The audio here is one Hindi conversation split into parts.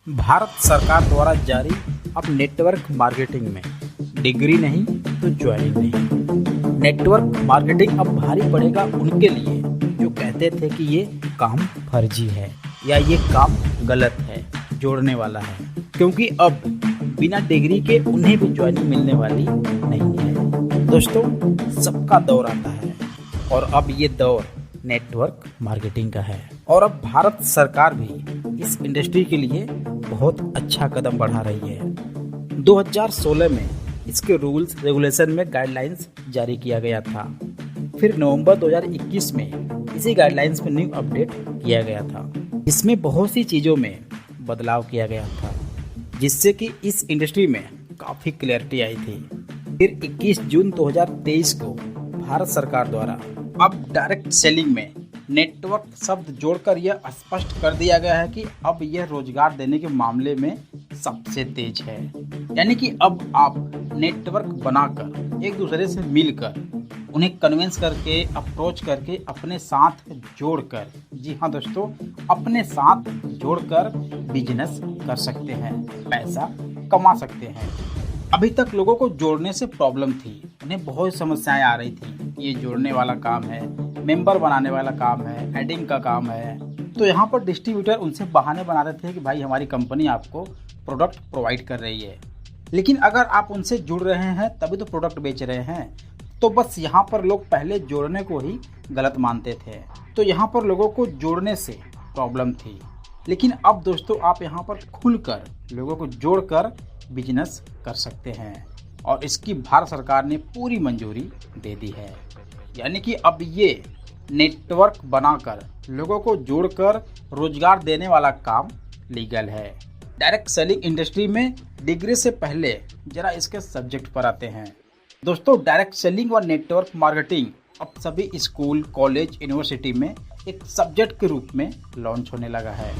भारत सरकार द्वारा जारी अब नेटवर्क मार्केटिंग में डिग्री नहीं तो ज्वाइनिंग नहीं। नेटवर्क मार्केटिंग अब भारी पड़ेगा उनके लिए जो कहते थे कि ये काम फर्जी है या ये काम गलत है, जोड़ने वाला है, क्योंकि अब बिना डिग्री के उन्हें भी ज्वाइनिंग मिलने वाली नहीं है। दोस्तों, सबका दौर आता है और अब ये दौर नेटवर्क मार्केटिंग का है और अब भारत सरकार भी इस इंडस्ट्री के लिए बहुत अच्छा कदम बढ़ा रही है। 2016 में इसके रूल्स रेगुलेशन में गाइडलाइंस जारी किया गया था। फिर नवंबर 2021 में इसी गाइडलाइंस में न्यू अपडेट किया गया था। इसमें बहुत सी चीज़ों में बदलाव किया गया था जिससे कि इस इंडस्ट्री में काफ़ी क्लैरिटी आई थी। फिर 21 जून 2023 को भारत सरकार द्वारा अब डायरेक्ट सेलिंग में नेटवर्क शब्द जोड़कर यह स्पष्ट कर दिया गया है कि अब यह रोजगार देने के मामले में सबसे तेज है। यानी कि अब आप नेटवर्क बनाकर एक दूसरे से मिलकर उन्हें कन्विंस करके अप्रोच करके अपने साथ जोड़कर, जी हाँ दोस्तों, अपने साथ जोड़कर बिजनेस कर सकते हैं, पैसा कमा सकते हैं। अभी तक लोगों को जोड़ने से प्रॉब्लम थी, उन्हें बहुत समस्याएं आ रही थी। ये जोड़ने वाला काम है, मेंबर बनाने वाला काम है, एडिंग का काम है। तो यहाँ पर डिस्ट्रीब्यूटर उनसे बहाने बना रहे थे कि भाई हमारी कंपनी आपको प्रोडक्ट प्रोवाइड कर रही है, लेकिन अगर आप उनसे जुड़ रहे हैं तभी तो प्रोडक्ट बेच रहे हैं। तो बस यहाँ पर लोग पहले जोड़ने को ही गलत मानते थे, तो यहाँ पर लोगों को जोड़ने से प्रॉब्लम थी। लेकिन अब दोस्तों, आप यहाँ पर खुलकर लोगों को जोड़कर बिजनेस कर सकते हैं और इसकी भारत सरकार ने पूरी मंजूरी दे दी है। यानी कि अब ये नेटवर्क बनाकर लोगों को जोड़कर रोजगार देने वाला काम लीगल है। डायरेक्ट सेलिंग इंडस्ट्री में डिग्री से पहले जरा इसके सब्जेक्ट पर आते हैं। दोस्तों, डायरेक्ट सेलिंग और नेटवर्क मार्केटिंग अब सभी स्कूल, कॉलेज, यूनिवर्सिटी में एक सब्जेक्ट के रूप में लॉन्च होने लगा है।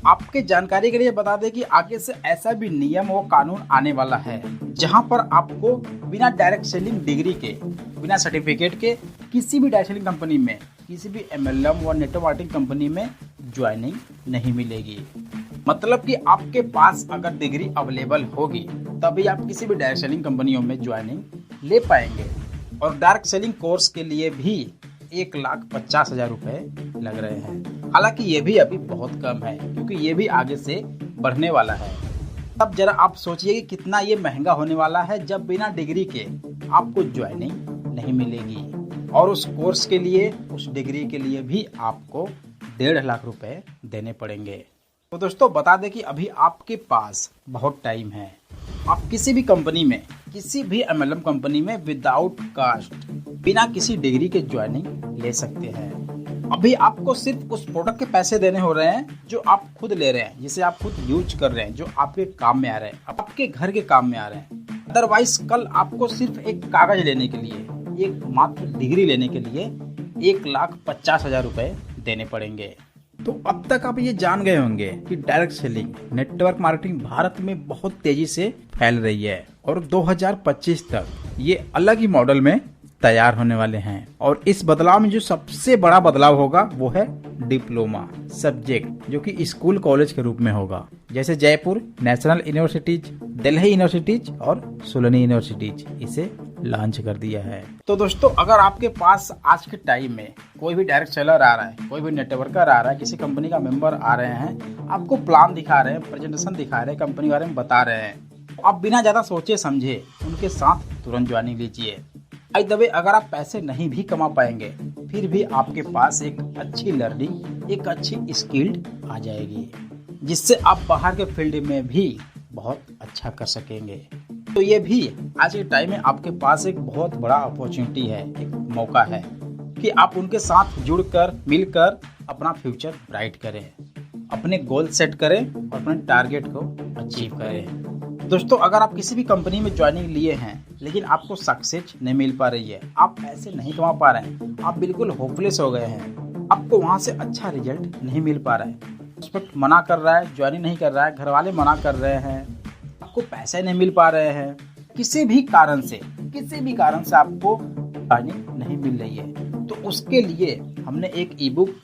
आपके जानकारी के लिए बता दें कि आगे से ऐसा भी नियम व कानून आने वाला है जहां पर आपको बिना डायरेक्ट सेलिंग डिग्री के, बिना सर्टिफिकेट के किसी भी डायरेक्ट सेलिंग कंपनी में, किसी भी MLM व नेटवर्क मार्केटिंग कंपनी में ज्वाइनिंग नहीं मिलेगी। मतलब कि आपके पास अगर डिग्री अवेलेबल होगी तभी आप किसी भी डायरेक्ट सेलिंग कंपनियों में ज्वाइनिंग ले पाएंगे। और डायरेक्ट सेलिंग कोर्स के लिए भी 1,50,000 रुपए लग रहे हैं। हालांकि ये भी अभी बहुत कम है क्योंकि ये भी आगे से बढ़ने वाला है। तब जरा आप सोचिए कि कितना ये महंगा होने वाला है जब बिना डिग्री के आपको ज्वाइनिंग नहीं मिलेगी। और उस कोर्स के लिए, उस डिग्री के लिए भी आपको 1.5 लाख रुपए देने पड़ेंगे। तो दोस्तों, बता दें कि अभी आपके पास बहुत टाइम है। आप किसी भी कंपनी में, किसी भी MLM कंपनी में विदाउट कास्ट, बिना किसी डिग्री के ज्वाइनिंग ले सकते हैं। अभी आपको सिर्फ उस प्रोडक्ट के पैसे देने हो रहे हैं जो आप खुद ले रहे हैं, जिसे आप खुद यूज कर रहे हैं, जो आपके काम में आ रहे हैं, आपके घर के काम में आ रहे हैं। अदरवाइज कल आपको सिर्फ एक कागज लेने के लिए, एक मात्र डिग्री लेने के लिए 1,50,000 रुपए देने पड़ेंगे। तो अब तक आप ये जान गए होंगे कि direct selling, network marketing Bharat में बहुत तेजी से फैल रही है और 2025 तक ये अलग ही मॉडल में तैयार होने वाले हैं। और इस बदलाव में जो सबसे बड़ा बदलाव होगा वो है डिप्लोमा सब्जेक्ट, जो कि स्कूल कॉलेज के रूप में होगा, जैसे Jaipur national universities, Delhi universities और सोलनी यूनिवर्सिटीज इसे लॉन्च कर दिया है। तो दोस्तों, अगर आपके पास आज के टाइम में कोई भी डायरेक्ट सेलर आ रहा है, कोई भी नेटवर्कर आ रहा है, किसी कंपनी का मेंबर आ रहे हैं, आपको प्लान दिखा रहे हैं, प्रेजेंटेशन दिखा रहे हैं, कंपनी के बारे में बता रहे हैं, तो आप बिना ज्यादा सोचे समझे उनके साथ तुरंत ज्वाइनिंग लीजिए। बाय द वे, अगर आप पैसे नहीं भी कमा पाएंगे फिर भी आपके पास एक अच्छी लर्निंग, एक अच्छी स्किल्ड आ जाएगी जिससे आप बाहर के फील्ड में भी बहुत अच्छा कर सकेंगे। तो ये भी आज के टाइम में आपके पास एक बहुत बड़ा अपॉर्चुनिटी है, एक मौका है कि आप उनके साथ जुड़कर, मिलकर अपना फ्यूचर ब्राइट करें, अपने गोल सेट करें और अपने टारगेट को अचीव करें। दोस्तों, अगर आप किसी भी कंपनी में ज्वाइनिंग लिए हैं लेकिन आपको सक्सेस नहीं मिल पा रही है, आप पैसे नहीं कमा पा रहे हैं, आप बिल्कुल होपलेस हो गए हैं, आपको वहां से अच्छा रिजल्ट नहीं मिल पा रहा है, प्रोस्पेक्ट मना कर रहा है, ज्वाइनिंग नहीं कर रहा है, घर वाले मना कर रहे हैं, आपको पैसे नहीं मिल पा रहे हैं, किसी भी कारण से आपको ज्वाइनिंग नहीं मिल रही है, तो उसके लिए हमने एक ई बुक